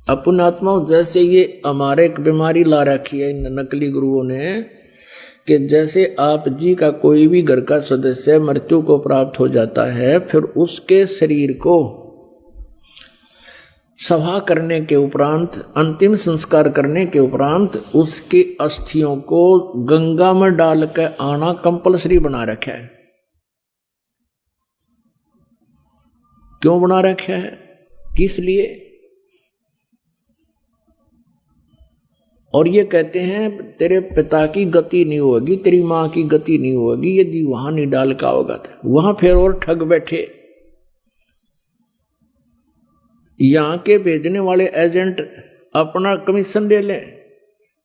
अपन आत्मा जैसे ये हमारे एक बीमारी ला रखी है इन नकली गुरुओं ने कि जैसे आप जी का कोई भी घर का सदस्य मृत्यु को प्राप्त हो जाता है, फिर उसके शरीर को सभा करने के उपरांत, अंतिम संस्कार करने के उपरांत उसकी अस्थियों को गंगा में डाल के आना कंपलसरी बना रखा है। क्यों बना रखा है, किस लिए? और ये कहते हैं तेरे पिता की गति नहीं होगी, तेरी मां की गति नहीं होगी यदि वहां नहीं डाल का होगा था। वहां फिर और ठग बैठे। यहां के भेजने वाले एजेंट अपना कमीशन ले लें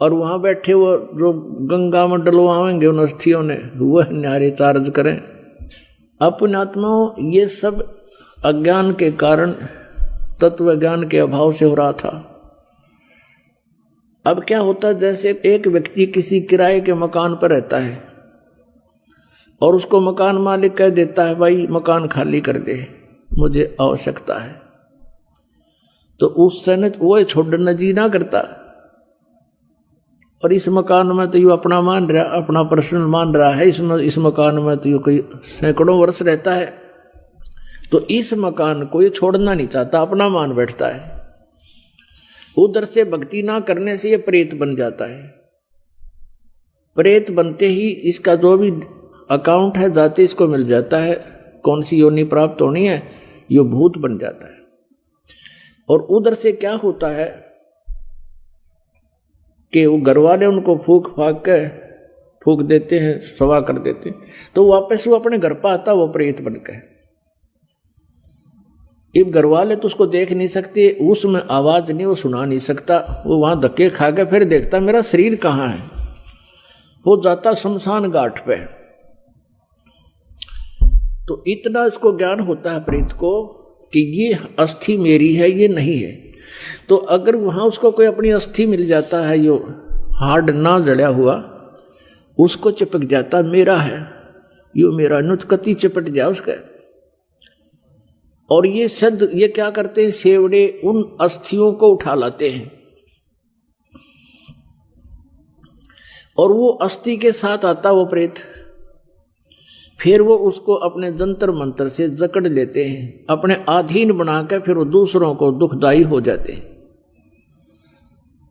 और वहां बैठे वो जो गंगा में डलवाएंगे उन अस्थियों ने, वह न्यारे चार्ज करें। अपने आत्माओं, ये सब अज्ञान के कारण, तत्व ज्ञान के अभाव से हो रहा था। अब क्या होता है, जैसे एक व्यक्ति किसी किराए के मकान पर रहता है और उसको मकान मालिक कह देता है भाई मकान खाली कर दे, मुझे आवश्यकता है, तो उस समय वो छोड़ना जी ना करता। और इस मकान में तो यू अपना मान रहा, अपना पर्सनल मान रहा है, इसमें इस मकान में तो यू कई सैकड़ों वर्ष रहता है, तो इस मकान को ये छोड़ना नहीं चाहता, अपना मान बैठता है। उधर से भक्ति ना करने से ये प्रेत बन जाता है। प्रेत बनते ही इसका जो भी अकाउंट है जाते इसको मिल जाता है, कौन सी योनि प्राप्त होनी है, ये भूत बन जाता है। और उधर से क्या होता है कि वो घर वाले उनको फूक देते हैं, सवा कर देते हैं, तो वापस वो अपने घर पर आता, वो प्रेत बनकर। अब घर वाले तो उसको देख नहीं सकते, उसमें आवाज नहीं, वो सुना नहीं सकता, वो वहां धक्के खा के फिर देखता मेरा शरीर कहाँ है, वो जाता शमशान घाट पे। तो इतना इसको ज्ञान होता है प्रेत को कि ये अस्थि मेरी है, ये नहीं है। तो अगर वहां उसको कोई अपनी अस्थि मिल जाता है, यो हार्ड ना जड़ा हुआ, उसको चिपक जाता मेरा है, यो मेरा, नुचकती चिपट जाए उसका। और ये सद ये क्या करते हैं, सेवड़े उन अस्थियों को उठा लाते हैं और वो अस्थि के साथ आता वो प्रेत, फिर वो उसको अपने जंतर मंत्र से जकड़ लेते हैं, अपने अधीन बनाकर फिर वो दूसरों को दुखदाई हो जाते हैं।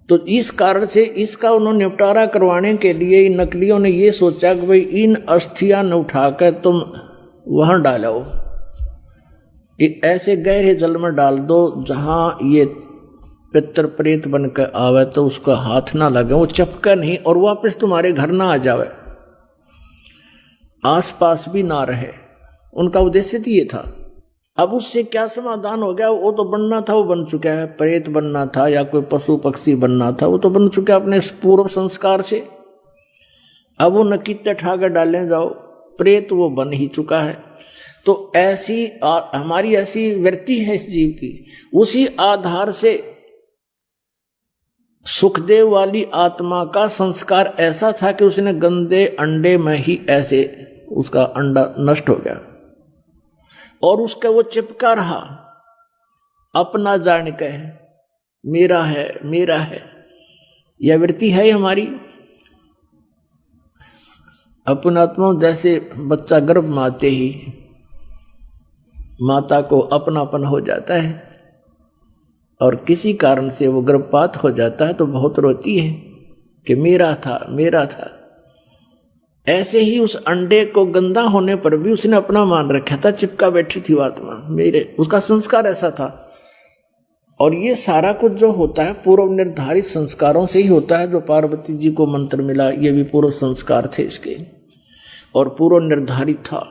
तो इस कारण से इसका उन्होंने निपटारा करवाने के लिए इन नकलियों ने ये सोचा कि भाई इन अस्थियां न उठाकर तुम वहां डालो, ऐसे गहरे जल में डाल दो जहां ये पितर प्रेत बनकर आवे तो उसका हाथ ना लगे, वो चपका नहीं और वापस तुम्हारे घर ना आ जावे, आसपास भी ना रहे। उनका उद्देश्य तो ये था। अब उससे क्या समाधान हो गया, वो तो बनना था वो बन चुका है, प्रेत बनना था या कोई पशु पक्षी बनना था वो तो बन चुका है अपने पूर्व संस्कार से। अब वो नकीते ठाकर डालने जाओ, प्रेत वो बन ही चुका है। तो ऐसी हमारी ऐसी वृत्ति है इस जीव की, उसी आधार से सुखदेव वाली आत्मा का संस्कार ऐसा था कि उसने गंदे अंडे में ही ऐसे उसका अंडा नष्ट हो गया और उसका वो चिपका रहा, अपना जान के मेरा है मेरा है। यह वृत्ति है हमारी। अपन आत्मा जैसे बच्चा गर्भ में आते ही माता को अपनापन हो जाता है और किसी कारण से वो गर्भपात हो जाता है तो बहुत रोती है कि मेरा था मेरा था। ऐसे ही उस अंडे को गंदा होने पर भी उसने अपना मान रखा था, चिपका बैठी थी आत्मा मेरे, उसका संस्कार ऐसा था। और ये सारा कुछ जो होता है पूर्व निर्धारित संस्कारों से ही होता है। जो पार्वती जी को मंत्र मिला ये भी पूर्व संस्कार थे इसके और पूर्व निर्धारित था।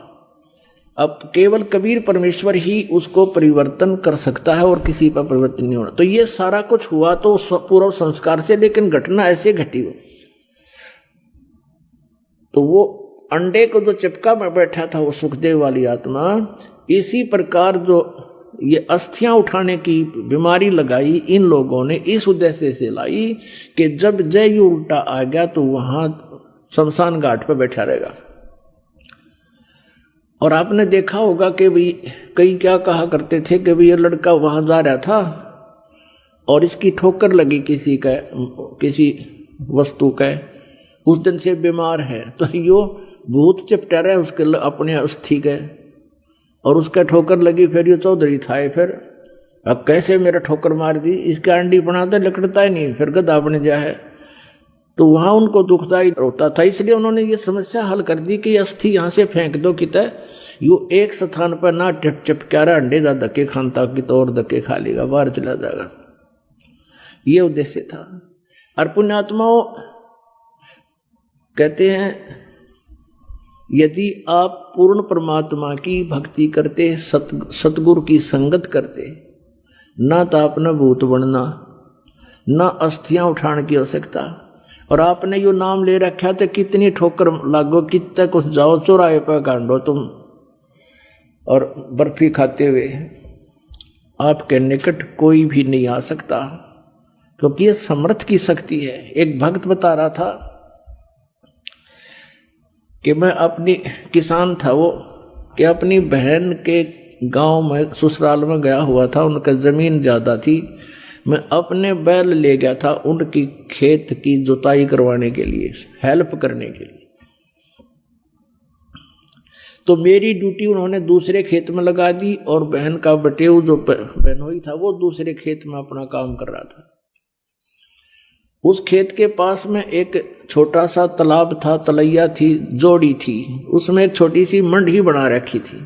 अब केवल कबीर परमेश्वर ही उसको परिवर्तन कर सकता है और किसी पर परिवर्तन नहीं होना। तो ये सारा कुछ हुआ तो पूर्व संस्कार से, लेकिन घटना ऐसे घटी हो तो वो अंडे को जो चिपका में बैठा था वो सुखदेव वाली आत्मा, इसी प्रकार जो ये अस्थियां उठाने की बीमारी लगाई इन लोगों ने इस उद्देश्य से लाई कि जब जय उल्टा आ गया तो वहां शमशान घाट पर बैठा रहेगा। और आपने देखा होगा कि भाई कई क्या कहा करते थे कि भाई ये लड़का वहां जा रहा था और इसकी ठोकर लगी किसी वस्तु का, उस दिन से बीमार है, तो यो भूत चिपटा रहा है उसके अपने अस्थि के, और उसका ठोकर लगी, फिर ये चौधरी था, फिर अब कैसे मेरा ठोकर मार दी, इसका अंडी बनाता लकड़ता ही नहीं, फिर गधा बन जाए। तो वहां उनको दुखदाई होता था, इसलिए उन्होंने ये समस्या हल कर दी कि अस्थि यहां से फेंक दो कितने, यू एक स्थान पर ना चिपका रहा, अंडे का धक्के खानता कि तो और धक्के खा लेगा, बाहर चला जाएगा। ये उद्देश्य था। और पुण्यात्माओं कहते हैं यदि आप पूर्ण परमात्मा की भक्ति करते, सतगुरु की संगत करते, ना तो आपने भूत बनना, ना अस्थियां उठाने की आवश्यकता। और आपने यो नाम ले रखा तो कितनी ठोकर लागो, कितने कुछ जाओ चौराहे पर कांडो तुम, और बर्फी खाते हुए आपके निकट कोई भी नहीं आ सकता, क्योंकि ये समर्थ की शक्ति है। एक भक्त बता रहा था कि मैं अपनी किसान था वो, कि अपनी बहन के गांव में ससुराल में गया हुआ था, उनका जमीन ज्यादा थी, मैं अपने बैल ले गया था उनकी खेत की जुताई करवाने के लिए, हेल्प करने के लिए। तो मेरी ड्यूटी उन्होंने दूसरे खेत में लगा दी, और बहन का बटेऊ जो बहनोई था वो दूसरे खेत में अपना काम कर रहा था। उस खेत के पास में एक छोटा सा तालाब था, तलैया थी, जोड़ी थी, उसमें एक छोटी सी मंडी बना रखी थी,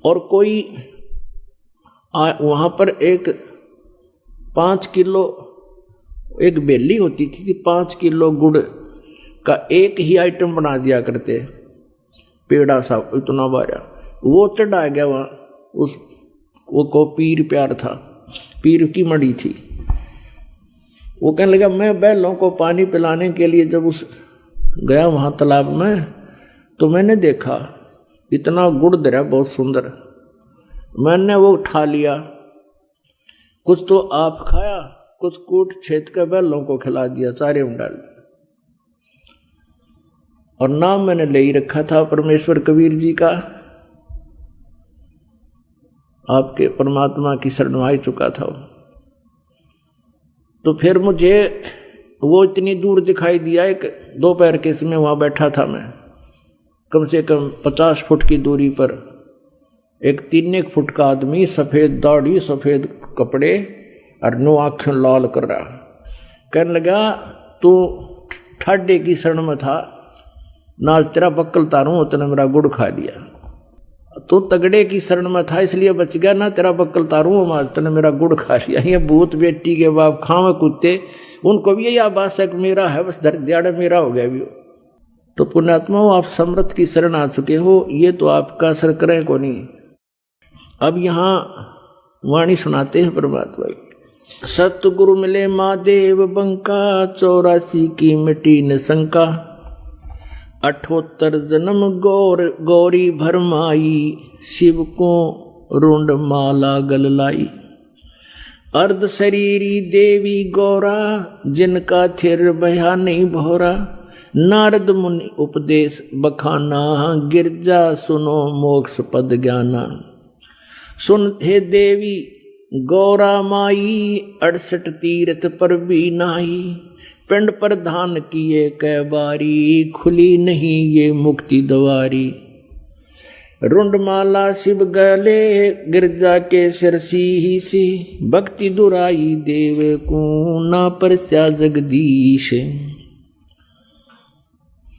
और कोई वहां पर एक 5 किलो एक बेली होती थी, 5 किलो गुड़ का एक ही आइटम बना दिया करते, पेड़ा सा इतना बारा, वो चढ़ा गया वहां, वो को पीर प्यार था, पीर की मड़ी थी। वो कहने लगा मैं बैलों को पानी पिलाने के लिए जब गया वहां तालाब में, तो मैंने देखा इतना गुड़ दरा बहुत सुंदर, मैंने वो उठा लिया, कुछ तो आप खाया, कुछ कूट छेद के बैलों को खिला दिया, चारे में डाल दिया। और नाम मैंने ले ही रखा था परमेश्वर कबीर जी का, आपके परमात्मा की शरण में आ चुका था वो। तो फिर मुझे वो इतनी दूर दिखाई दिया, एक दोपहर के समय वहां बैठा था मैं, कम से कम 50 फुट की दूरी पर, एक 3 फुट का आदमी, सफेद दाढ़ी, सफेद कपड़े और 9 आंखें लाल कर रहा, कहने लगा तू ठाडे की शरण में था, नाल तेरा बक्कल तारू, उतने मेरा गुड़ खा लिया। तो तगड़े की शरण में था इसलिए बच गया, ना तेरा बक्कल तारू, तने मेरा गुड़ खा लिया। ये भूत बेटी के बाप खावे कुत्ते, उनको भी यही आभास है कि मेरा है, बस दिहाड़े मेरा हो गया भी। तो पुण्यात्मा आप समर्थ की शरण आ चुके हो, ये तो आपका असर करें को नहीं। अब यहाँ वाणी सुनाते हैं परमात्मा, सतगुरु मिले महादेव बंका, 84 की मिटी न शंका, 78 जन्म गौरी भरमाई, शिव को रुंड माला गल लाई, अर्ध शरीरी देवी गौरा, जिनका थिर भया नहीं भोरा, नारद मुनि उपदेश बखाना, गिरजा सुनो मोक्ष पद ज्ञाना। सुन हे देवी गौरा माई, 68 तीर्थ पर भी नाई, पिंड प्रधान किए कै बारी, खुली नहीं ये मुक्ति द्वारी। रुंडमाला शिव गले, गिरजा के सिरसी ही सी, भक्ति दुराई देव को ना परस्या जगदीश।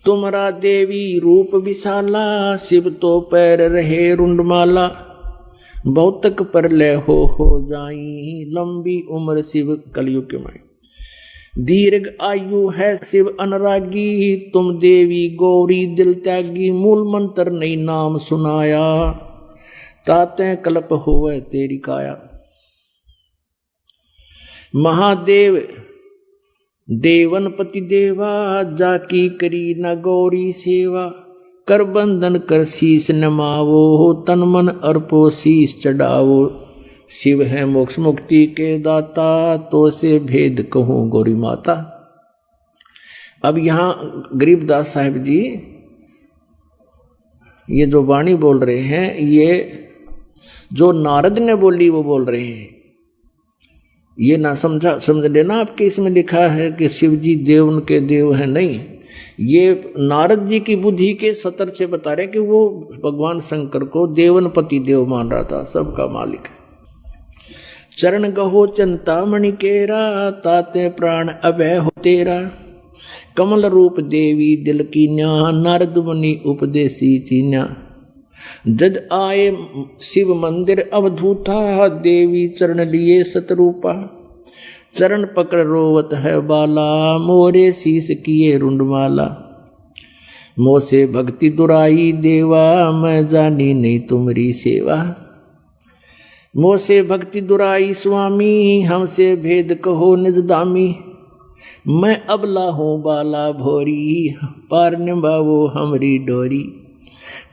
तुमरा देवी रूप विशाला, शिव तो पैर रहे रुंडमाला, बहुतक पर ले हो जाई, लंबी उम्र शिव कलयुग के माई। दीर्घ आयु है शिव अनुरागी, तुम देवी गौरी दिल त्यागी, मूल मंत्र नहीं नाम सुनाया, ताते कल्प होवे तेरी काया। महादेव देवनपति देवा, जाकी करी न गौरी सेवा, कर बंधन कर शीस नमावो, तन मन अर्पो शीस चढ़ावो। शिव है मोक्ष मुक्ति के दाता, तो से भेद कहूं गौरी माता। अब यहाँ गरीबदास साहिब जी ये जो वाणी बोल रहे हैं, ये जो नारद ने बोली वो बोल रहे हैं। ये ना समझ लेना आपके इसमें लिखा है कि शिव जी देवन के देव हैं, नहीं। ये नारद जी की बुद्धि के सतर से बता रहे कि वो भगवान शंकर को देवनपति देव मान रहा था, सबका मालिक है। चरण गहो चिंतामणि केरा, ताते प्राण अभय हो तेरा। कमल रूप देवी दिल की न्या, नारद मुनि उपदेसी चीन्या। जद आए शिव मंदिर अवधूता, देवी चरण लिए सतरूपा। चरण पकड़ रोवत है बाला, मोरे शीस किए रुंडमाला। मोह से भक्ति दुराई देवा, मैं जानी नहीं तुम्हारी सेवा। मोह से भक्ति दुराई स्वामी, हमसे भेद कहो निज दामी। मैं अबला हूँ बाला भोरी, पार निभावो हमरी डोरी।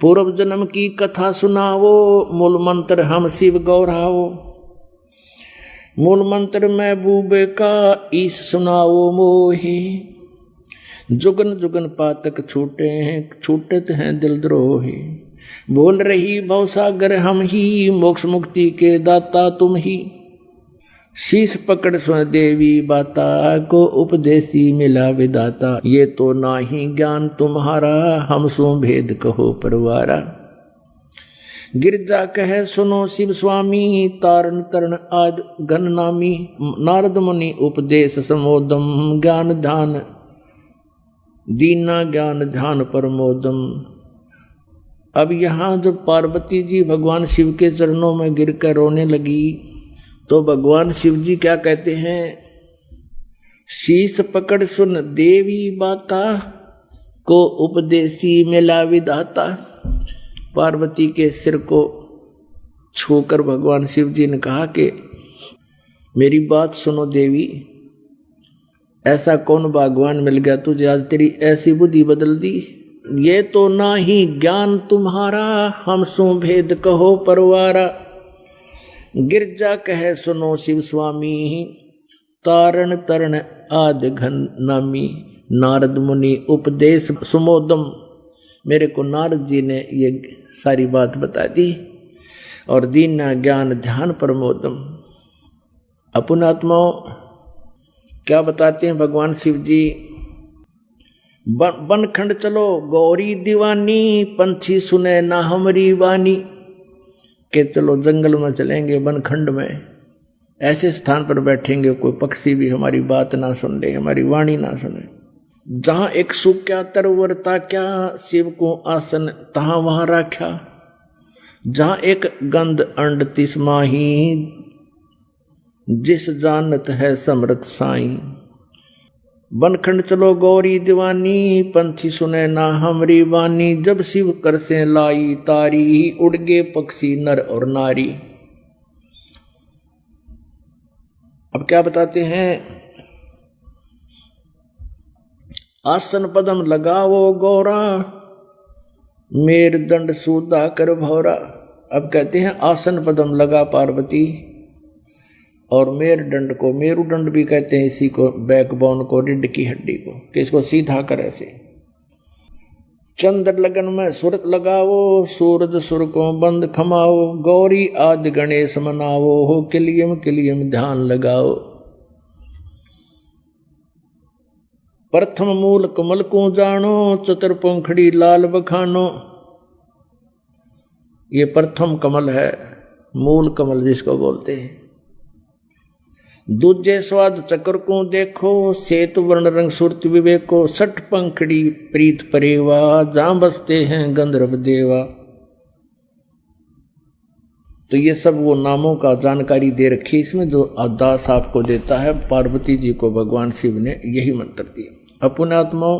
पूर्व जन्म की कथा सुनावो, मूल मंत्र हम शिव गौरावो। मूल मंत्र महबूब का ईश सुनाओ मोहे। जुगन जुगन पातक छूटत हैं दिल द्रोहे। बोल रही भवसागर हम ही, मोक्ष मुक्ति के दाता तुम ही। शीश पकड़ सुन देवी बाता, को उपदेशी मिला विदाता। ये तो नाही ज्ञान तुम्हारा, हम सो भेद कहो परवारा। गिरजा कह सुनो शिव स्वामी, तारण तरण आद घन नामी। नारद मुनि उपदेश समोदम, ज्ञान ध्यान दीना ज्ञान ध्यान परमोदम। अब यहाँ जब पार्वती जी भगवान शिव के चरणों में गिरकर रोने लगी, तो भगवान शिव जी क्या कहते हैं? शीश पकड़ सुन देवी बाता, को उपदेशी मिला विधाता। पार्वती के सिर को छूकर भगवान शिव जी ने कहा कि मेरी बात सुनो देवी, ऐसा कौन भगवान मिल गया तुझे आज तेरी ऐसी बुद्धि बदल दी? ये तो ना ही ज्ञान तुम्हारा, हम सो भेद कहो परवारा। गिरजा कहे सुनो शिव स्वामी, तारण तरण आद घन नामी। नारद मुनि उपदेश सुमोदम। मेरे को नारद जी ने ये सारी बात बता दी। और दीना ज्ञान ध्यान प्रमोदम। अपुनात्माओं क्या बताते हैं भगवान शिव जी? बनखंड चलो गौरी दीवानी, पंछी सुने ना हमारी वानी। के चलो जंगल में चलेंगे, बनखंड में ऐसे स्थान पर बैठेंगे कोई पक्षी भी हमारी बात ना सुन ले, हमारी वाणी ना सुने। जहां एक सुख क्या तरवरता क्या, शिव को आसन तहां वहां राख्या। जहां एक गंध अंड तिस माही, जिस जानत है समृत साई। बनखंड चलो गौरी दीवानी, पंछी सुने ना हमरी वानी। जब शिव कर से लाई तारी, उड़ गे पक्षी नर और नारी। अब क्या बताते हैं? आसन पदम लगाओ गौरा, मेर दंड सूदा कर भौरा। अब कहते हैं आसन पदम लगा पार्वती, और मेरुदंड को, मेरुदंड भी कहते हैं इसी को, बैकबोन को, रीढ़ की हड्डी को, कि इसको सीधा कर ऐसे। चंद्र लगन में सुरत लगाओ, सूरज सुर को बंद खमाओ। गौरी आदि गणेश मनाओ, हो किलियम किलियम ध्यान लगाओ। प्रथम मूल कमल को जानो, चतुर पंखड़ी लाल बखानो। ये प्रथम कमल है, मूल कमल जिसको बोलते हैं। दूजे स्वाद चक्र को देखो, श्वेत वर्ण रंग सुरत विवेको। सठ पंखड़ी प्रीत परेवा, जहां बसते हैं गंधर्व देवा। तो ये सब वो नामों का जानकारी दे रखी इसमें, जो दास आपको देता है। पार्वती जी को भगवान शिव ने यही मंत्र दिया। अपुण्यात्माओं,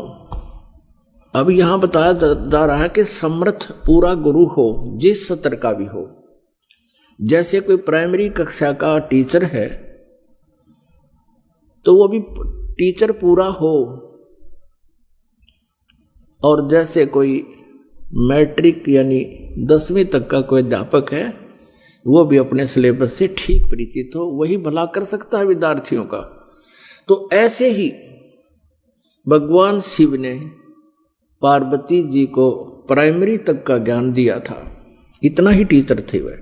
अब यहां बताया जा रहा है कि समर्थ पूरा गुरु हो, जिस सत्र का भी हो। जैसे कोई प्राइमरी कक्षा का टीचर है, तो वो भी टीचर पूरा हो। और जैसे कोई मैट्रिक यानी 10वीं तक का कोई अध्यापक है, वो भी अपने सिलेबस से ठीक परिचित हो, वही भला कर सकता है विद्यार्थियों का। तो ऐसे ही भगवान शिव ने पार्वती जी को प्राइमरी तक का ज्ञान दिया था, इतना ही टीचर थे वह।